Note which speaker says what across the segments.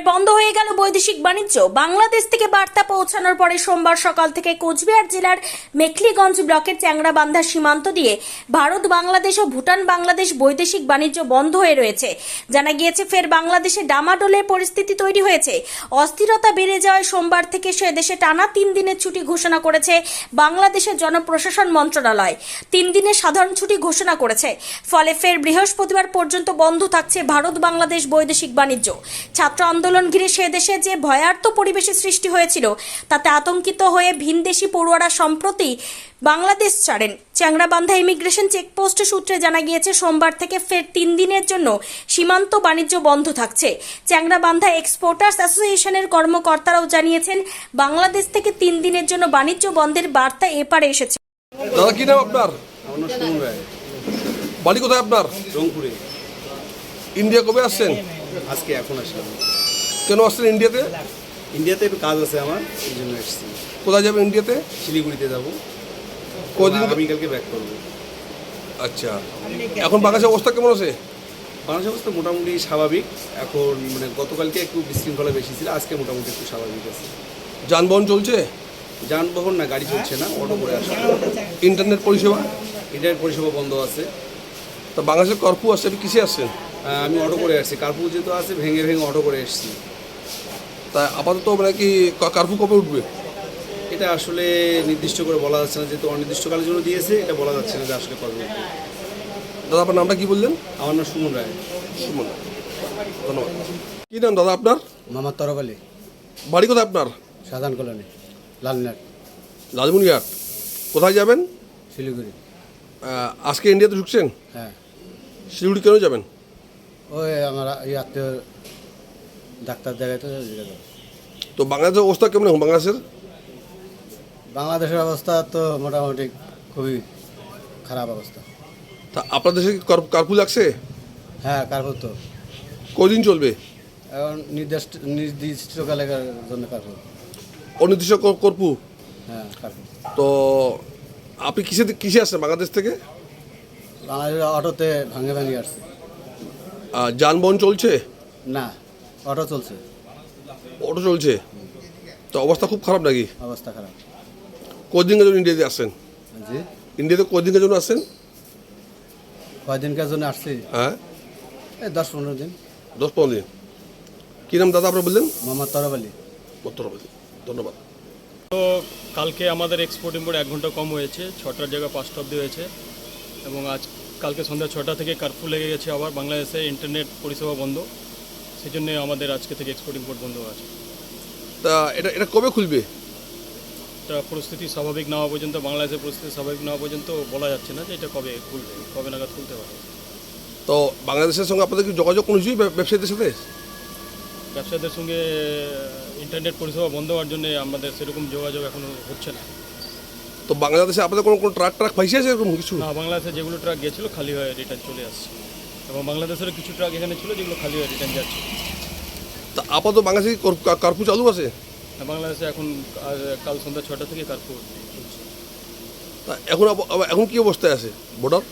Speaker 1: ফের বন্ধ হয়ে গেল বৈদেশিক বাণিজ্য। বাংলাদেশ থেকে বার্তা পৌঁছানোর পরে সোমবার সকাল থেকে কোচবিহার জেলার মেখলিগঞ্জ ব্লকের চ্যাংড়াবান্ধা সীমান্ত দিয়ে ভারত বাংলাদেশ ও ভুটান বাংলাদেশ বৈদেশিক বাণিজ্য বন্ধ হয়ে রয়েছে। জানা গিয়েছে ফের বাংলাদেশে ডামাডোলের পরিস্থিতি তৈরি হয়েছে। অস্থিরতা বেড়ে যাওয়ায় সোমবার থেকে সে দেশে টানা 3 দিনের ছুটি ঘোষণা করেছে বাংলাদেশের জনপ্রশাসন মন্ত্রণালয়। 3 দিনের সাধারণ ছুটি ঘোষণা করেছে। ফলে ফের বৃহস্পতিবার পর্যন্ত বন্ধ থাকছে ভারত বাংলাদেশ বৈদেশিক বাণিজ্য। ছাত্র আন্দোলন ঘিরে সে দেশে যে ভয়ার্ত পরিবেশের সৃষ্টি হয়েছিল তাতে আতঙ্কিত হয়ে ভিনদেশি পড়ুয়ারা সম্প্রতি বাংলাদেশ ছাড়েন। চ্যাংড়াবান্ধা ইমিগ্রেশন চেকপোস্ট সূত্রে জানা গিয়েছে সোমবার থেকে ফের 3 দিনের জন্য সীমান্ত বাণিজ্য বন্ধ থাকছে। চ্যাংড়াবান্ধা এক্সপোর্টার্স অ্যাসোসিয়েশনের কর্মকর্তারাও জানিয়েছেন বাংলাদেশ থেকে 3 দিনের জন্য বাণিজ্য বন্ধের বার্তা এপারে এসেছে।
Speaker 2: দাদা কি নাম আপনার?
Speaker 3: আমার নাম সুমন রায়।
Speaker 2: বাড়ি কোথায় আপনার?
Speaker 3: রংপুরে।
Speaker 2: ইন্ডিয়া কবে আসছেন?
Speaker 3: আজকে এখন আসলাম।
Speaker 2: কেন আসছেন ইন্ডিয়াতে?
Speaker 3: ইন্ডিয়াতে একটু কাজ আছে আমার, এই জন্য এসেছি।
Speaker 2: কোথায় যাবেন ইন্ডিয়াতে?
Speaker 3: শিলিগুড়িতে যাবো।
Speaker 2: কদিন?
Speaker 3: আগামীকালকে ব্যাক করবো।
Speaker 2: আচ্ছা, এখন বাংলাদেশের অবস্থা কেমন আছে?
Speaker 3: বাংলাদেশ অবস্থা মোটামুটি স্বাভাবিক। এখন মানে গতকালকে একটু বিশৃঙ্খলা বেশি ছিল, আজকে মোটামুটি একটু স্বাভাবিক আছে।
Speaker 2: যানবাহন চলছে?
Speaker 3: যানবাহন না, গাড়ি চলছে না, অটো করে আসে।
Speaker 2: ইন্টারনেট পরিষেবা?
Speaker 3: ইন্টারনেট পরিষেবা বন্ধ আছে।
Speaker 2: তো বাংলাদেশের কর্ফু আসছে, আপনি কিসে আসছেন?
Speaker 3: আমি অটো করে আসছি, কার্ফু যেহেতু আছে ভেঙে ভেঙে অটো করে এসেছি।
Speaker 2: তা আপাতত মানে কি কার্ফু কবে উঠবে?
Speaker 3: এটা আসলে নির্দিষ্ট করে বলা যাচ্ছে না, যেহেতু অনির্দিষ্টকালের জন্য দিয়েছে, এটা বলা যাচ্ছে না যে আসলে কবে উঠবে।
Speaker 2: দাদা আপনার নামটা কি বললেন?
Speaker 3: আমার নাম সুমন রায়।
Speaker 2: সুমন, ধন্যবাদ। কি নাম দাদা আপনার?
Speaker 4: মোহাম্মদ তরফ আলী,
Speaker 2: বাড়ি কোথায় আপনার?
Speaker 4: শাহজাহান কলোনি, লালনাট,
Speaker 2: লালমনিরহাট। কোথায় যাবেন?
Speaker 4: শিলিগুড়ি।
Speaker 2: আজকে ইন্ডিয়াতে ঢুকছেন?
Speaker 4: হ্যাঁ,
Speaker 2: শিলিগুড়ি কেন যাবেন?
Speaker 4: ওই আমার এই আত্মীয় ডাক্তার দেখাইতে যাবো।
Speaker 2: তো বাংলাদেশের অবস্থা কেমন এখন বাংলাদেশের?
Speaker 4: বাংলাদেশের অবস্থা তো মোটামুটি খুবই খারাপ অবস্থা।
Speaker 2: তা আপনার দেশে কি কার্ফু লাগছে?
Speaker 4: হ্যাঁ, কার্ফু তো
Speaker 2: কদিন চলবে?
Speaker 4: এখন নির্দিষ্টকালের জন্য কার্ফু।
Speaker 2: অনির্দিষ্ট কর্ফু?
Speaker 4: হ্যাঁ, কার্ফু।
Speaker 2: তো আপনি কিসে আসছেন বাংলাদেশ থেকে?
Speaker 4: বাংলাদেশের অটোতে ভাঙে ভাঙে আসছে।
Speaker 2: যানবাহন চলছে?
Speaker 4: না, অটো চলছে।
Speaker 2: অটো চলছে? তো অবস্থা খুব খারাপ নাকি?
Speaker 4: অবস্থা খারাপ।
Speaker 2: কদিনের জন্য ইন্ডিয়াতে আসছেন?
Speaker 4: জি,
Speaker 2: ইন্ডিয়াতে কদিনের জন্য আসছেন?
Speaker 4: কয়দিনকার জন্য আসছি?
Speaker 2: হ্যাঁ,
Speaker 4: এই 10-15 দিন।
Speaker 2: 10-15 দিন। কী নাম দাদা আপনার বললেন?
Speaker 4: মোহাম্মদ তরফ আলী।
Speaker 2: উত্তরবাদী। ধন্যবাদ।
Speaker 5: তো কালকে আমাদের এক্সপোর্ট ইম্পোর্ট 1 ঘন্টা কম হয়েছে, 6টার জায়গায় 5টা অবধি হয়েছে এবং কালকে সন্ধ্যা 6টা থেকে কার্ফু লেগে গেছে। আবার বাংলাদেশে ইন্টারনেট পরিষেবা বন্ধ, সেই জন্য আমাদের আজকে থেকে এক্সপোর্ট ইম্পোর্ট বন্ধ আছে।
Speaker 2: তা এটা কবে খুলবে?
Speaker 5: এটা পরিস্থিতি স্বাভাবিক না হওয়া পর্যন্ত, বাংলাদেশের পরিস্থিতি স্বাভাবিক না হওয়া পর্যন্ত বলা যাচ্ছে না যে এটা কবে খুলবে, কবে নাগাদ খুলতে পারে।
Speaker 2: তো বাংলাদেশের সঙ্গে আপনাদের কি যোগাযোগ কোনো কিছুই ব্যবসায়ীদের সাথে?
Speaker 5: ব্যবসায়ীদের সঙ্গে ইন্টারনেট পরিষেবা বন্ধ হওয়ার জন্য আমাদের সেরকম যোগাযোগ এখনও হচ্ছে না।
Speaker 2: তো বাংলাদেশে আপনাদের কোনো ট্রাক ফাইসে আছে এরকম কিছু?
Speaker 5: না, বাংলাদেশে যেগুলো ট্রাক গিয়েছিলো খালি হয়ে রিটার্ন চলে আসছে এবং বাংলাদেশের কিছু ট্রাক এখানে ছিল যেগুলো খালি হয়ে রিটার্ন যাচ্ছে।
Speaker 2: তা আপাতত বাংলাদেশে কার্ফু চালু আছে?
Speaker 5: বাংলাদেশে এখন কাল সন্ধ্যা 6টা থেকে কার্ফু চলছে।
Speaker 2: তা এখন কি অবস্থায় আছে বর্ডার?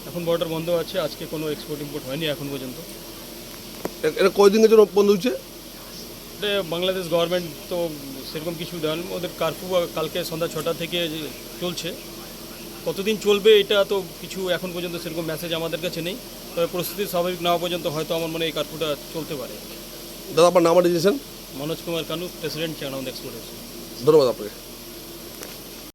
Speaker 5: এখন বর্ডার বন্ধ আছে, আজকে কোনো এক্সপোর্ট ইম্পোর্ট হয়নি এখন পর্যন্ত।
Speaker 2: এটা কয়দিনের জন্য বন্ধ হচ্ছে?
Speaker 5: এটা বাংলাদেশ গভর্নমেন্ট তো সেরকম কিছু দেন, ওদের কার্ফু কালকে সন্ধ্যা 6টা থেকে চলছে। কতদিন চলবে এটা তো কিছু এখন পর্যন্ত সেরকম মেসেজ আমাদের কাছে নেই, তবে পরিস্থিতি স্বাভাবিক না হওয়া পর্যন্ত হয়তো আমার মনে হয় এই কার্ফুটা চলতে পারে।
Speaker 2: দাদা আপনার নাম দিয়েছেন?
Speaker 5: Manoj Kumar Kanu, president Changrabandha exporters.
Speaker 2: ধন্যবাদ আপনাকে।